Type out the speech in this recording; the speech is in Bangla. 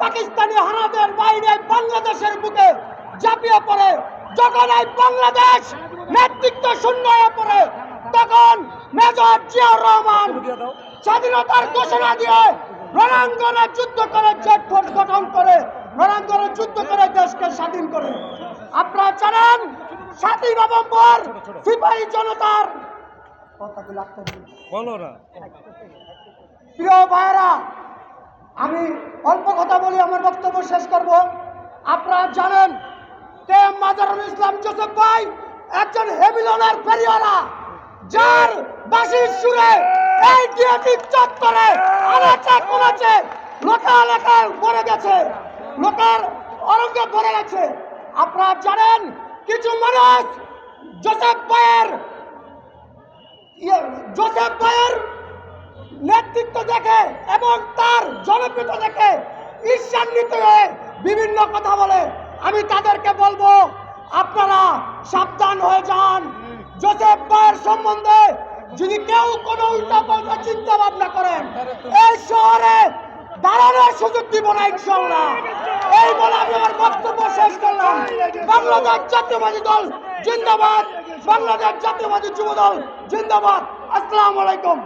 পাকিস্তানি হানাদের বাহিনী বাংলাদেশের বুকে ঝাঁপিয়ে পড়ে, যখন এই বাংলাদেশ নেতৃত্ব শূন্য হয়ে পড়ে, তখন মেজর জিয়াউর রহমান স্বাধীনতার ঘোষণা দিয়ে রণাঙ্গনে যুদ্ধ করে, জেট ফোর্স গঠন করে রণাঙ্গনে যুদ্ধ করে দেশকে স্বাধীন করে। আপনারা জানেন 7ই নভেম্বর সিপাহী জনতার প্রিয় ভাইয়েরা, আমি অল্প কথা বলি, আমার বক্তব্য শেষ করব। আপনারা জানেন কে মাজারুল ইসলাম জোসেফ ভাই একজন হেমিলনের ফেরিওয়ালা, যার বাঁশির সুরে এই ডিএটি চত্বরে আনাচে কোনাচে লোকালেকাল ভরে গেছে, লোকের অরঙ্গে ভরে গেছে। আপনারা জানেন কিছু মানুষ জোসেফ ভাইয়ের নেতৃত্ব দেখে এবং তার জনপ্রিয়তা দেখে ঈর্ষান্বিত হয়ে বিভিন্ন কথা বলে। আমি তাদেরকে বলবো, আপনারা সাবধান হয়ে যান। জোসেফ ভাইয়ের সম্বন্ধে যদি কেউ কোনো উল্টাপাল্টা চিন্তা ভাবনা করেন, এই শহরে দাঁড়ানোর সুযোগ দিব না ইনশাআল্লাহ। এই বলে আমি আমার বক্তব্য শেষ করলাম। বাংলাদেশ জাতীয়বাদী দল জিন্দাবাদ, বাংলাদেশ জাতীয়বাদী যুব দল জিন্দাবাদ। আসসালামু আলাইকুম।